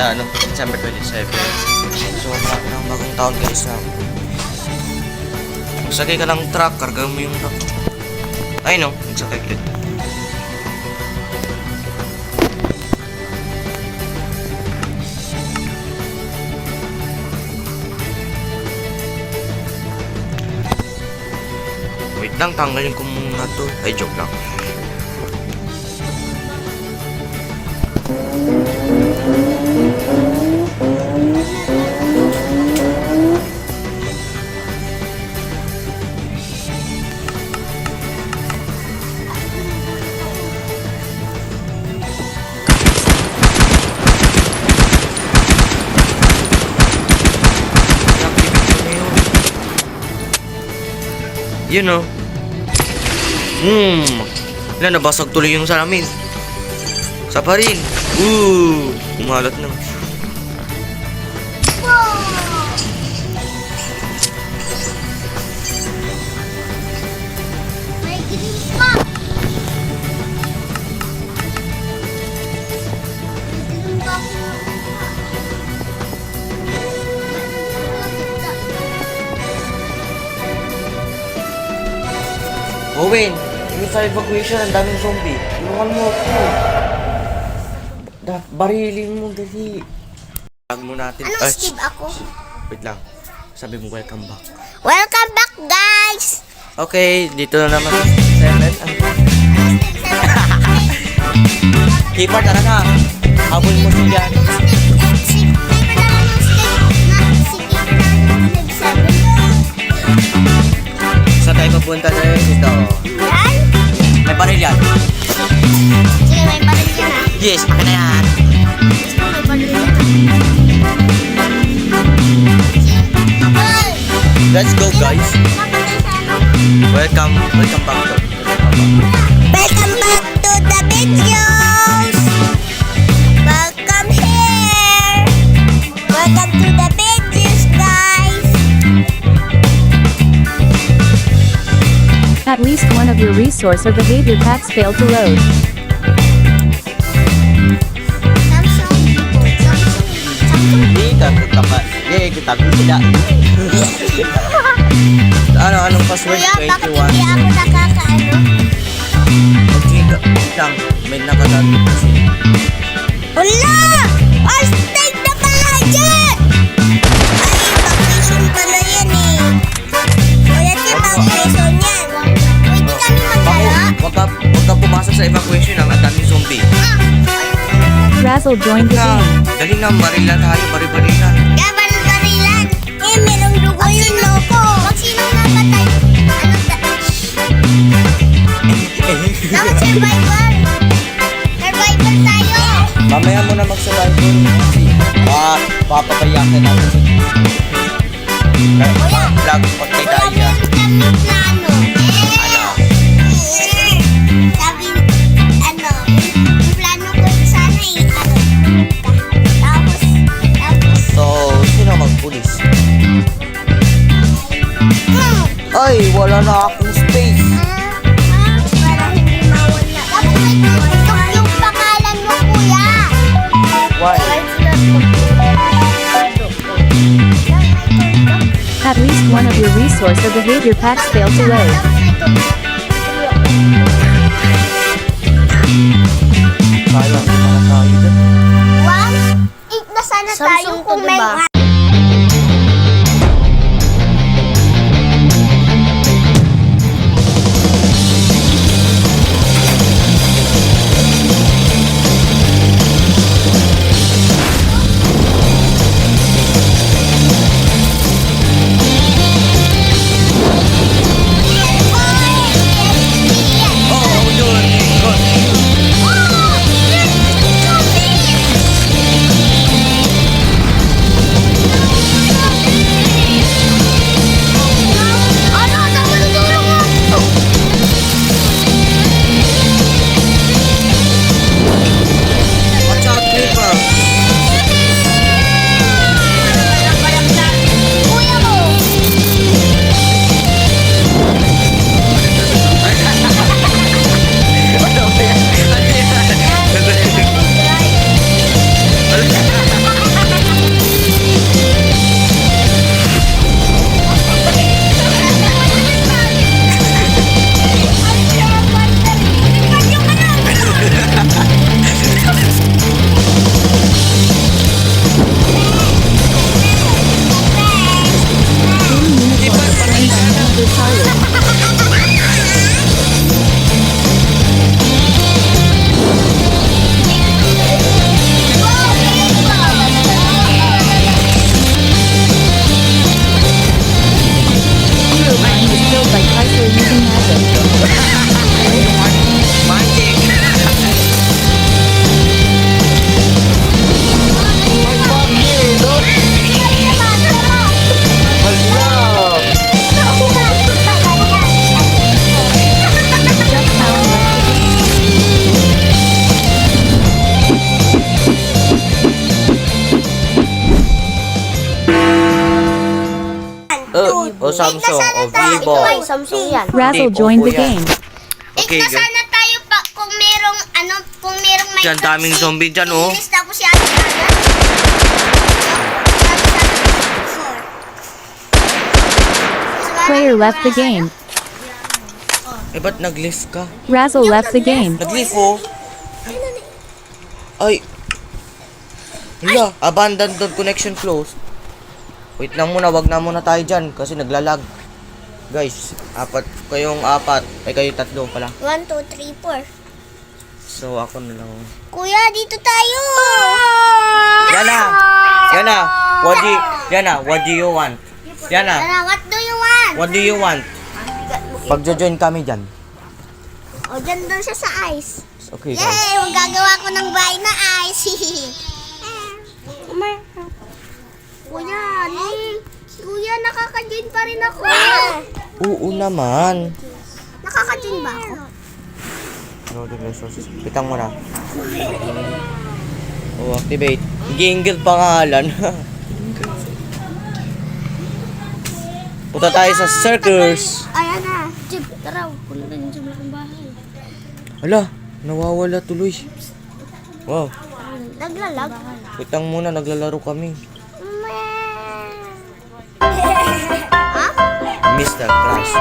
December 27. So, marami ng bagong taon guys na. Magsakay ka ng truck, karga mo yung truck. Ay no, magsakay ka. Wait lang, tanggalin ko muna to. Ay, joke lang. You know. Wala, nabasag tuloy yung salamin. Sa pa rin. Umalat na. May green pa. May green pa po. Owen, yung sa evacuation, ang daming zombie. Tulungan mo ako. Barilin mo, dali. Tag mo natin. Anong skip ako? Wait lang. Sabi mo, welcome back. Welcome back, guys! Okay, dito na naman. 7. Keeper, tara na. Habol mo sila. Saan tayo papunta na dito? Yan? May baril yan. Sige, may baril yan ah. Yes, akin na yan. Yes, may baril yan ah. Hoy! Let's go, guys. Welcome back to. Welcome back to the videos! Welcome here! Welcome to the videos, guys! At least one of your resource or behavior packs failed to load. Samsung po. Samsung. Hindi, kita pa. Kita ko sila. Anong password? Kuya, bakit 21. hindi ako nakakaano? Mag-click lang. May nakadali kasi. Hala! Hashtag na pala dyan! Ay, vacation pala yan eh. Kuya, di vacation yan. Pwede kami maglaro? Huwag ka pumasok sa evacuation. Ang daming zombie. Razzle joined the Na, game. dali na. Barila tayo. Barila. Kaya barilan. Eh, merong dugo yung loko. Pag sino napatay? Dapat survival. Survival tayo. Mamaya mo na mag-survival. Papapayakin natin si Kuya, vlog pag kay kuya, Daya. meron kami plano. Ano? Sabi, yung plano ko sana tapos, So, sino mag-pulis? Ay, wala na akong space. para hindi mawala. Dapat may tutok yung pangalan mo, kuya. Why? At least one of your resource or behavior packs failed to load. Sayang, mga tayo dyan. Na sana tayo kung may O Samsung, o Vivo. Ito ay Samsung yan. Razzle Hindi, joined Oppo the yan. game. Okay, Tignan sana tayo pa kung merong may Diyan, daming zombie dyan, oh. Inis tapos si Ate Ana. Player left the game. Eh, ba't nag-lift ka? Razzle left the game. Nag-lift, oh. Ay. Hala, abandoned connection closed. Wait lang muna, wag na muna tayo dyan kasi naglalag. Guys, kayong apat. Ay, kayo tatlo pala. 1, 2, 3, 4. So, ako na lang. Kuya, dito tayo! Yana! Yana! What do you want? Yana! Ana, what do you want? What do you want? Pagjo-join kami dyan. O, dyan doon siya sa ice. Okay, guys. Yay! Magagawa ko ng bahay na ice. Kuya, nakaka-join pa rin ako. Oo naman. Nakaka-join ba ako? Loading resources. Pitang mo na. Oh, activate. Ginggil pangalan. Punta tayo sa circus. Ayan na. Jib, tara. Punta tayo sa malaking bahay. Hala, nawawala tuloy. Wow. Naglalag. Pitang muna, naglalaro kami. Ha? Mr. Crash.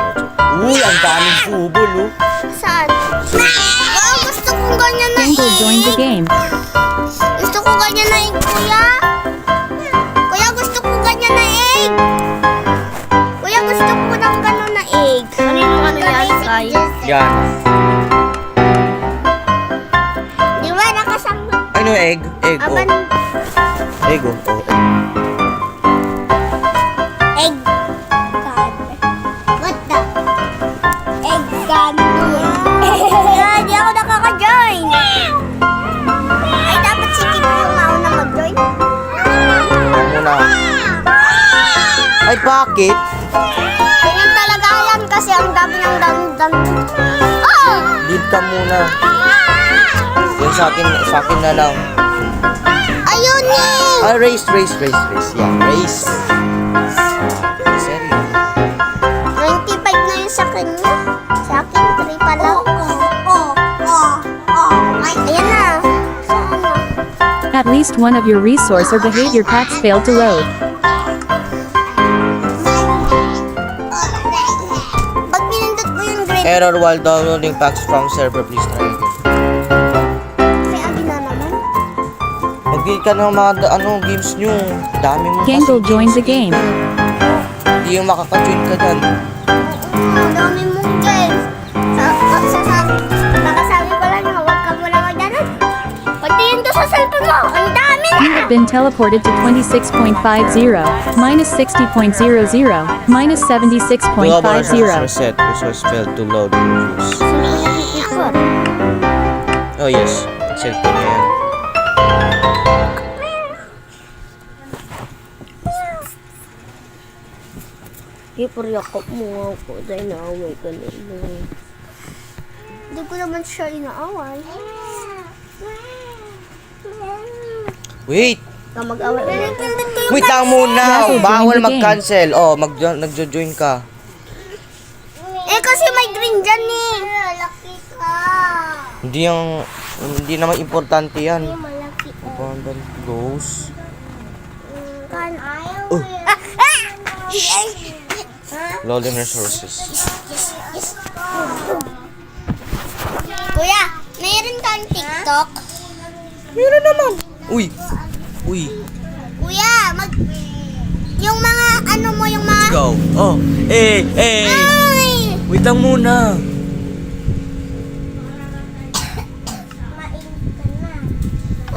Uy, ang daming fubol, oh. Saan? Wow, gusto kong ganyan na Gangle joined the game. Gusto ko ganyan na egg, kuya. Kuya, gusto ko ganyan na egg. Kuya, gusto ko ng gano'n na egg. Ano yan, Kai? Yan. Di ba, nakasama? Ano, egg? Egg, oh. Aban, Egg, oh. Oh, oh. egg gun. What the? Egg gun. Kaya, di ako nakaka-join. Ay, dapat si Kim yung mauna mag-join. Muna. Ay, bakit? Ganyan talaga yan kasi ang dami ng dam. Oh! Lead ka muna. Yung sa akin na lang. Ayun eh! Ah, race. Yeah, race. Seryo. 95 na yun sa kanya. Sa akin, 3 pa lang. Ayan na. Saan na? At least one of your resource or behavior packs failed to load. Pag pinindot mo yung grade, Error while downloading packs from server. Please try again. may agi na naman. Mag-build ka ng mga games nyo. Dami mo Gangle joined the game. Hindi yung makaka-join ka dyan. Ang dami mong games. Nakasabi ko lang na huwag ka muna magdanan. Patiin to sa cellphone mo. Ang dami na! You have been teleported to 26.50, minus 60.00, minus Global resource 76.50. reset. Resource failed to load. Use. Oh yes. Cellphone na yan. Ipuriyakop mo ako dahil naaway ka na. Hindi ko naman siya inaaway. Wait! Ka mag-away ulit. Wait lang muna! Razzle, Bawal join the mag-cancel. Oh, nagjo-join ka. Eh kasi may green dyan eh. Malaki ka. Hindi naman importante yan. Malaki ka. Abandoned close. Kan ayaw Oh. eh. Loading resources. Kuya, mayroon kang TikTok? Meron naman. Uy! Kuya, yung mga ano mo, yung mga... Let's go. Oh! Eh! Ay! Wait lang muna.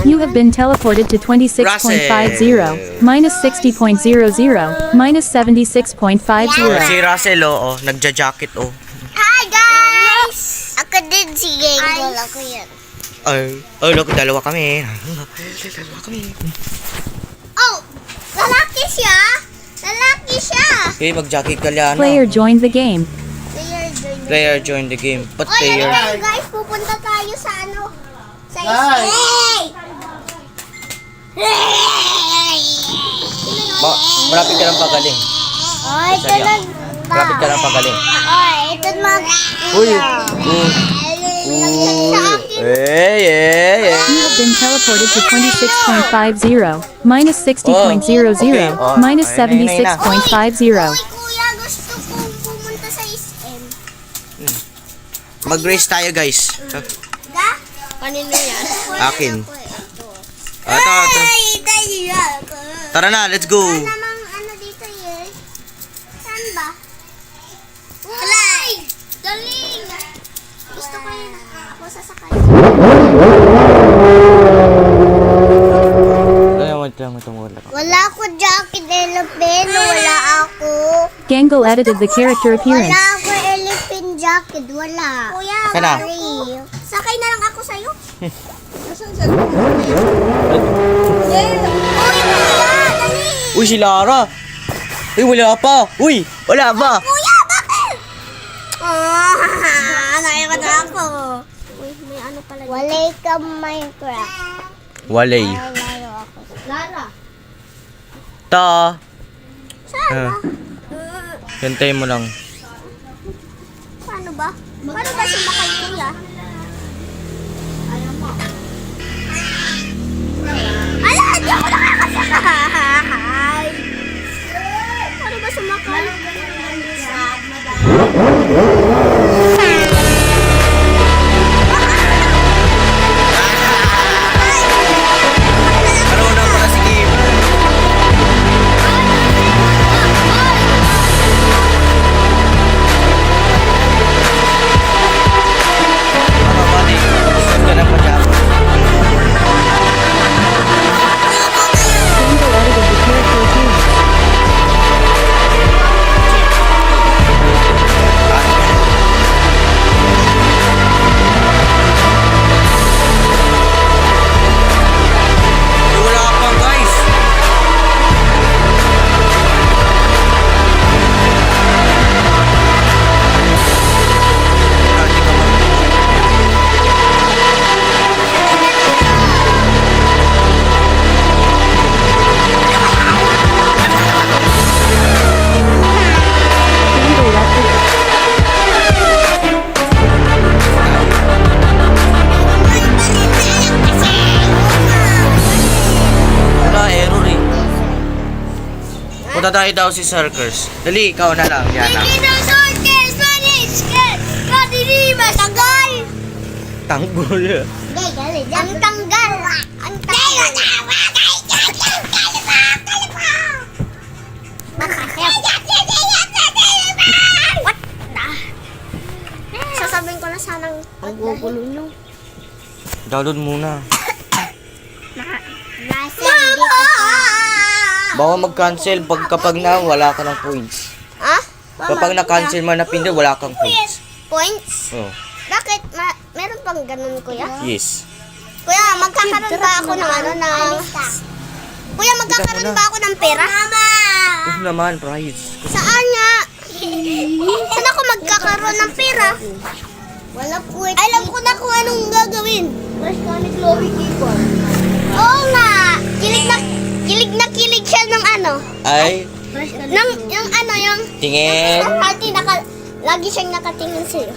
You have been teleported to 26.50, minus 60.00, minus 76.50. Si Russell, oh. Nagja-jacket, oh. Hi guys! Ako din si Gangle. Ako yan. Ay, look, dalawa kami. Oh! Lalaki siya! Lalaki siya! Okay, mag-jacket ka lang. Player joined the game. Player join the game. But Oy, ano player... tayo guys? Pupunta tayo sa ano? Sa Hey! Malapit ka ng pagaling. Ay, Masaya. Lapit ka lang pagaling. Ay, ito mag... Uy! You have been teleported to 26.50, minus 60.00, Oh, minus okay. Ayun na, 76.50. Uy, kuya, gusto kong pumunta sa SM. Mag-race tayo, guys. Ga? Kanino yan? Akin. Ito. Tara na, let's go. Namang ano dito eh. Saan ba? Alay! Galing! Gusto ko yun. Ako sasakay. Wala ako jacket elephant. Wala ako. Gangle edited the character appearance. Wala ako elephant jacket. Wala. Kuya, Saka na. sorry. Sakay na lang ako sa'yo. Uy, kuya, dali! Uy, si Lara. Uy, wala pa. Uy, wala pa. Kuya, bakit? Nakikot ako. Uy, may ano pala dito. Walay ka Minecraft. Walay. Laro ako. Lara. Ta. Saan ba? Hintayin mo lang. Paano ba? Paano ba sumakay kuya? Alam mo. Ala, di ako nakakasakay. Paano ba sumakay? Ano na pala si Kim? Ano ba di? Gusto ka na pa siya. Gangle edited the character appearance. Wala pa, guys. Gangle edited. Wala, error eh. Punta tayo daw si Circus. Dali, ikaw na lang. Yan na. Dinosaurus, manis, kadiriba, tanggal. Tanggol. Ang tanggal. Ang tanggal. What? Sasabihin ko na sanang pagbubulo nyo. Download muna. Nasa hindi ko Baka mag-cancel kapag na wala ka ng points. Ha? Kapag na-cancel man na pindot, wala kang points. Points? Oh, Bakit? Meron pang ganun, kuya? yes. Kuya, magkakaroon ba ako ng ano na... Kuya, magkakaroon ba ako ng pera? Mama! Ito naman, prize. Saan nga? Saan ako magkakaroon ng pera? Wala po. Alam ko na kung anong gagawin. Fresh ka ni Chloe Keyboard. Oo nga. Kilig siya ng ano. Ay, Yung ano, yung... tingin. Lagi siyang nakatingin sa'yo.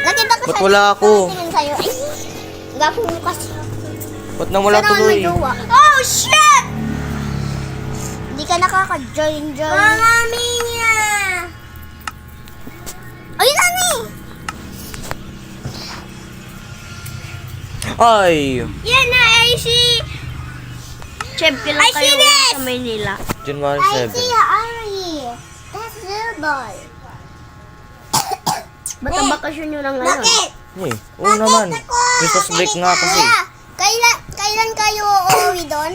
Nakita ko Ba't wala ako? nakatingin sa'yo. Ay, gapo mo kasi. Ba't na wala Sana may tuloy? jowa. Oh, shit! Hindi ka nakaka-join. Mami niya! Ay, nani! Ay, Yan na, I see! Champion lang kayo sa Maynila. January I 7. see Ari. That's little boy. Ba't ang bakasyon nyo lang ngayon? Bakit? Uy, oo naman. Christmas break nga kasi. Kailan kayo uuwi doon?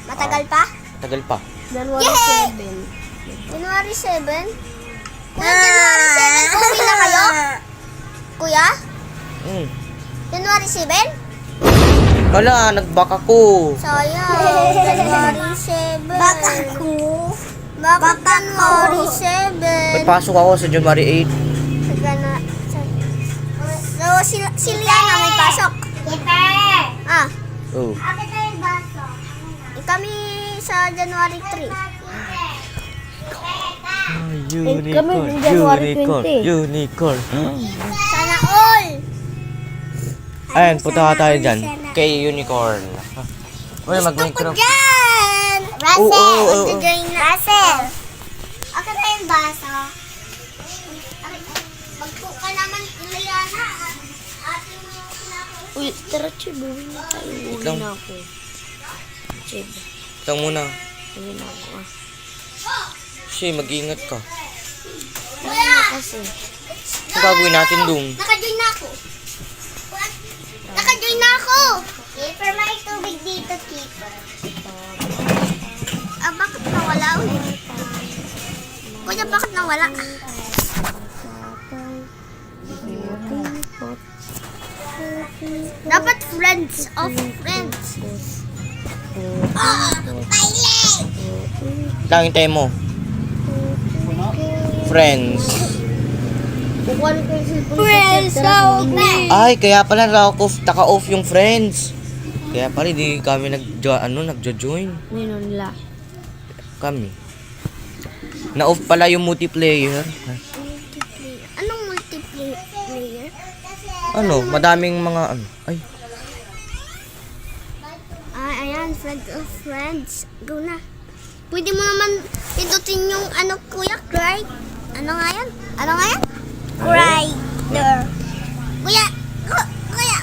Matagal pa? Tagal pa. January Yay! 7. January 7? Kuya, January 7, uuwi na kayo? Kuya? Mm. January 7? Wala, nag-back ako. Sayang, January 7. Baka ko? Bakit January 7? May pasok ako sa January 8. So, si Liana may pasok. Ah, Oh. kami sa January 3. Unicorn, January unicorn, 20. unicorn. Sana all! Ayan, punta tayo dyan. Kay unicorn. Wala Gusto ko mag-Minecraft. dyan! Oo, oo, oo. Magja-join na. Russell! Okay na yung baso. Magpuka naman Ilayana. Ate mo yung sinako. Uy, tara, Chib. Uwi na tayo. Uwi lang. na ako. Chib, Ito muna. uwi na ako. Shay, mag-ingat ka. Kuya! Kasi, Ang gagawin natin dun? Naka-join na ako. Naka-join na ako. Keeper, may tubig dito, keeper. Ah, bakit nawala ulit? Kuya, bakit nawala? Dapat friends of friends. Oh, pilot! Lang, hintayin mo. Friends. kukuha ko yung cellphone ko. Friends Chib, tara, of sabihin mo. Ay, kaya pala naka-off yung friends. Kaya pala di kami nagjo-join. Ngayon nila. Kami. Na-off pala yung multiplayer. Anong multiplayer? Ano, madaming mga ano. Ay, Ayan, friends of friends. Go na. Pwede mo naman pindutin yung ano, kuya, cry. Ano nga yan? Ano nga yan? Grinder. Kuya! Kuya!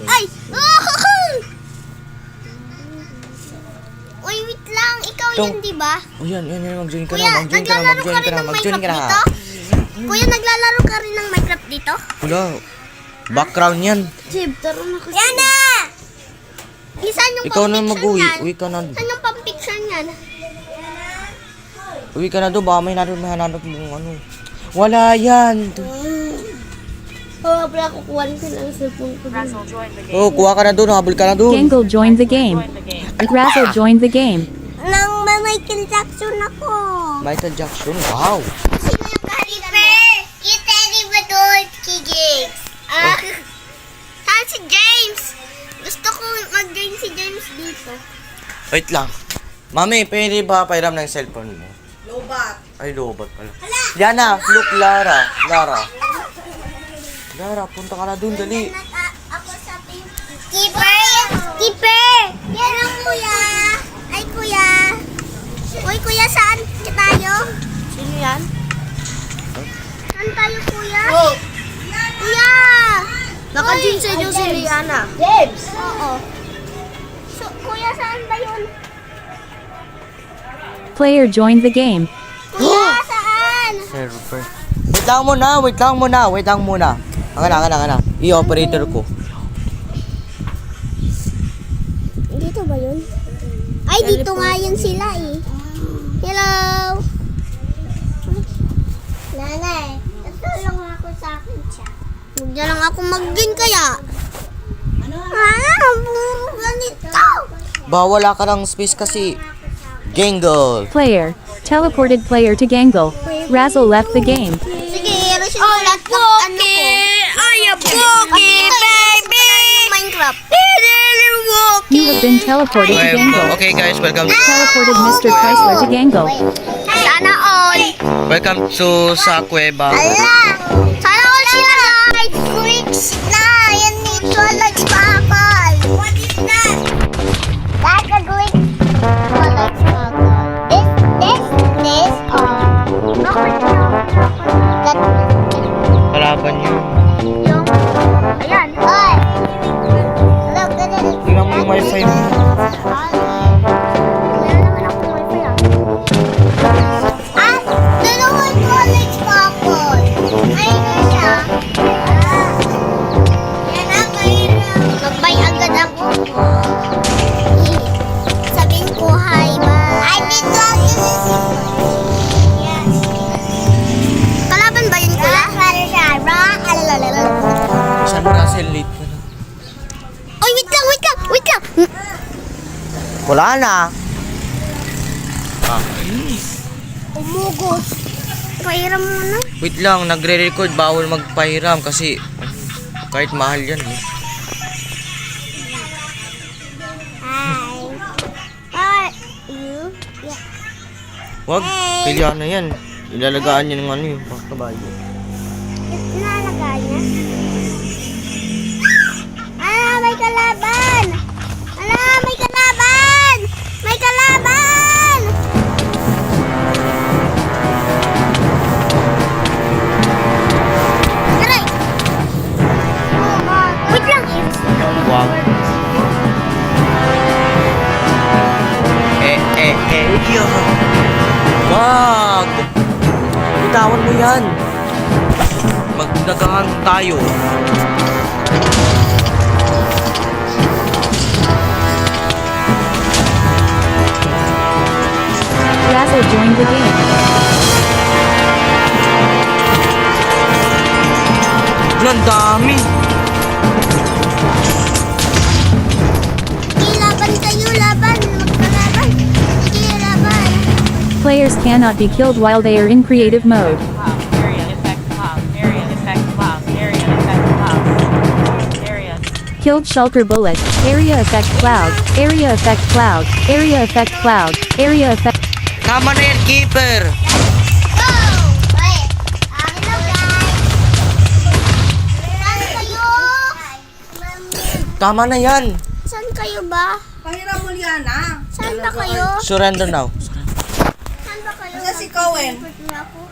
Ay! Oh! Uy, wait lang. Ikaw Ito. yun, di ba? oh yan, mag-join ka Kuya, na, mag-join ka na, naglalaro mag-join ka ka rin na, ng mag-join Minecraft ka na. dito? Kuya, naglalaro ka rin ng Minecraft dito? Wala, background yan. Chib, tara na kasi. Yan na! Saan yung Ikaw na pang-picture mag-uwi, niyan? uwi ka na. Saan yung pang-picture niyan? Uwi ka na doon, baka may hanap mong ano. Wala yan. Oo, pala kukuha ko ng cellphone ko. Oh, kuha ka na doon, habol ka na doon. Gangle joined the game. Razzle joined the game. Nang Michael Jackson ako. Michael Jackson, wow. Sino yung Kaliper? Yung Teddy ba doon, Kigigs? Saan si James? Gusto ko mag-join si James dito. Wait lang. Mami, pwede ba pairam ng cellphone mo? Lobat. Ay, lobat pala. Yana, look, Lara. Lara, punta ka na doon, dali. Ako sa pink. Keeper! Keeper! Yan ang kuya. Ay, kuya. Uy, kuya, saan tayo? Sino yan? Saan tayo, kuya? Oh! Kuya! Naka-join sa inyo si Liana. Oo. So, kuya, saan ba yun? Player joined the game. Kuya, saan? Server. Wait lang muna. Ang na. I-operator ko. Dito ba yun? Ay, dito nga yun sila eh. Hello! Nanay, natulong ako sa akin siya. Huwag niya lang ako mag-gain kaya. Puro ganito. Bawala ka ng space kasi. Gangle. Player. Teleported player to Gangle. Razzle left the game. Sige, resin ko lahat ng ano ko. Ay, Poki, baby! Minecraft. You have been teleported to Gangle. Okay guys, welcome. Teleported Mr. Chrysler to Gangle. Sana all. Welcome to sa kuweba. Ala! Sana all sila guys! Freaks na! Yan dito, nag-sparkle! What is that? That's a glitch. Oh, nag-sparkle. This, Kalaban yun. yung, ayan. Oy! Look at it. Tingnan mo yung wifi mo. Meron naman akong wifi ah. Ah! Dalawa yung college couple. Ay, siya. Yan na, mayroon. Nagbay agad ako. Sabihin ko, hi, bye. I did not Yes. Kalaban ba yun, kuya? Saan mo kasi late ka na? Oy, wait lang. Wala na. Umugos. Pahiram muna. Wait lang, nagre-record. Bawal magpahiram kasi kahit mahal yan eh. Hi. Are you? Yeah. Wag, pilihan na yan. Ilalagaan niya ng ano yung kabayo. Inalagaan niya. May kalaban! May kalaban! May kalaban! Aray! Wait lang! Wag. Yo. Wag! Bitawan mo yan. Magdagahan tayo. Razzle joined the game. Ang dami. Laban kayo, laban! Magkalaban! Sige, laban! Players cannot be killed while they are in creative mode. Area effect cloud. Area effect cloud. Area effect cloud. Area. Killed shulker bullet. Area effect cloud. Area effect cloud. Area effect cloud. Area effect. Tama na yan, keeper. Go! Wait! Hello, guys! Saan kayo? Tama na yan. Saan kayo ba? Pahiram mo, Liana. Saan ba kayo? Surrender now. Saan ba kayo? Sa si Cohen.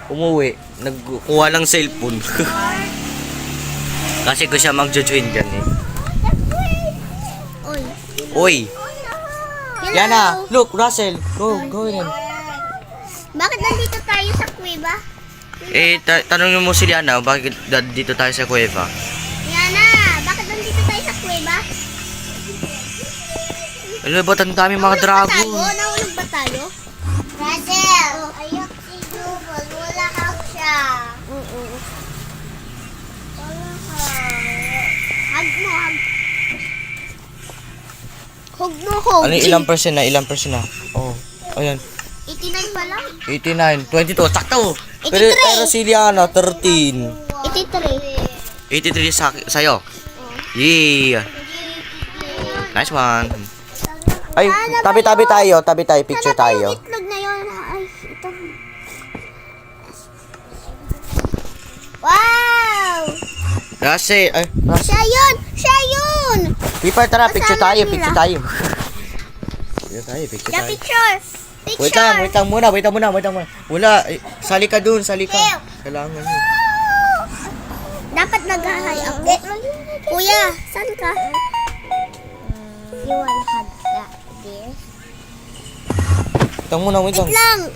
Umuwi. Nagkuha ng cellphone. Kasi ko siya mag-join dyan eh. Oy. Oy. Hello. Yana, look, Russell. Go in. Bakit nandito tayo sa kuweba? Tanongin mo si Liana, bakit dito tayo sa kuweba? Yana, bakit nandito tayo sa kuweba? Ano ba ang dami mga dragon? Nahulog ba tayo? Russell! Ayak si Jubal. Wala hack siya. Oo. Wala hack. Hug mo, hug. Hug mo, hug. Ano ilang percent na? Oh, ayan. 89 pa lang. 89, 22, sakto. 83. Pero si Liana, 13. 83. 83 sa'yo. Yeah. Nice one. Ay, tabi-tabi tayo, picture Sana tayo. yung itlog na yun. Ay, ito. Wow! Russell, Siya yun! Siya yun! Keeper, tara, picture Kasama tayo, nila. picture tayo. Picture The tayo. picture! Wait lang muna. Wala, sali ka dun, sali ka. Kailangan yun. Dapat nag-hi ako. Kuya, saan ka? You wanna hug that dear? Wait lang. Lang!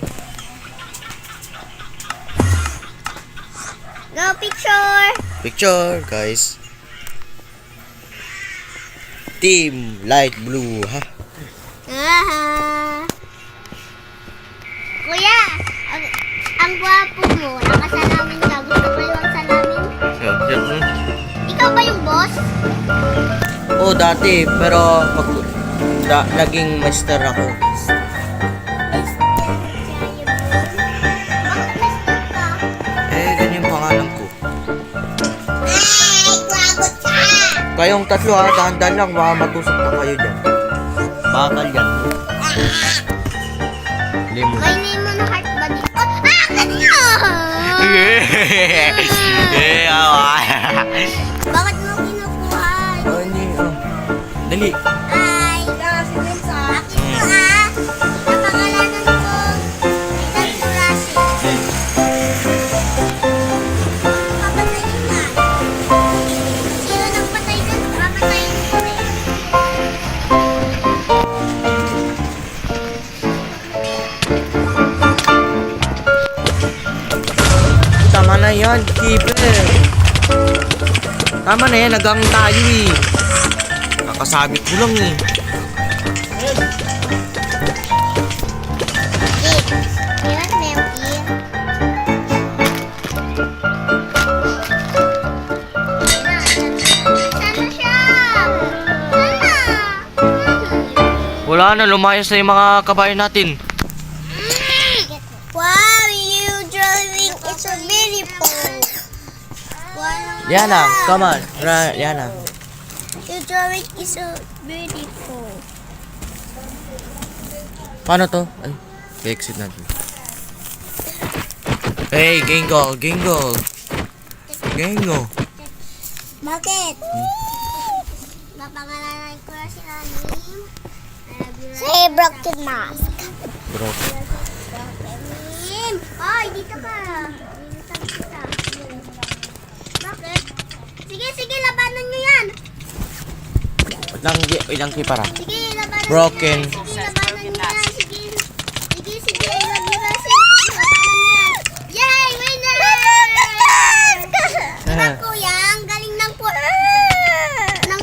Go picture! Picture, guys. Team light blue, ha? Ah. Kuya, ang gwapo mo. Nakasalamin ka. Gusto ko yung salamin. Ikaw ba yung boss? Oh, dati, pero naging master ako. Bakit master ka? Ganyan yung pangalan ko. Ay, gwapo siya! Kayong tatlo ha, dahan-dahan lang, baka matusok na kayo dyan. Bakal yan. Lemon. May name mo na heart ba dito? Kanina! Bakit mo kinukuha? Dali. Ay! Akin mo napangalanan ko. Ilan ko Russell. Papatayin na. Sino nagpatay dun? Papatayin ko rin. Tama na yan, keeper. Tama na yan, nagang tayo eh. Nakasabit ko lang eh. Yan, Melky. Sana siya! Sana! Wala na, lumayas na yung mga kabayan natin. Wow, you drawing is so beautiful. Wow. Liana, come on. Liana. Your drawing is so beautiful. Paano to? Ay, exit natin. Hey, Gingo. Bakit? Mapangalanan ko na si Anim. Say broken mask. Bro. Anim! Ay, dito ka. Linisan kita. Bakit? Sige, labanan nyo yan. Ilang kipara. Sige, labanan Broken. nyo yan. Sige, labanan nyo yan. Sige, I love you guys. Labanan nyo yan. Yay! Winner! Diba, kuya? Ang galing ng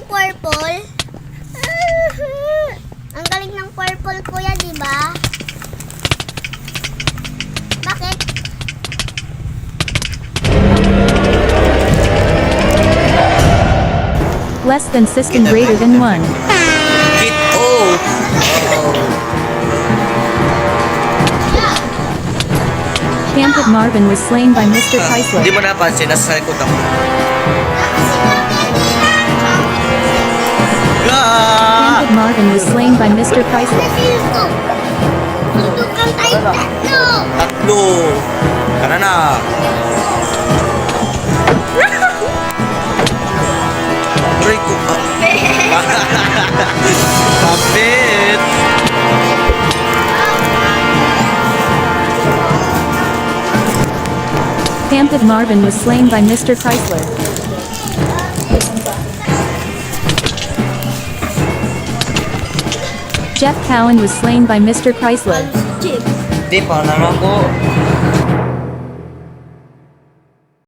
purple. Ang galing ng purple, kuya, diba? Bakit? Less than system greater than 1. Kit. Oh. Camped Marvin was slain by Mr. Chrysler. Hindi mo napansin, nasa likod ako. Ah! Camped Marvin was slain by Mr. Chrysler. Tutukan tayo tatlo. Tatlo. Tara na. Aray ko. Kapit. Camped Marvin was slain by Mr. Chrysler. Jeff Cowan was slain by Mr. Chrysler. Di pa naman ko.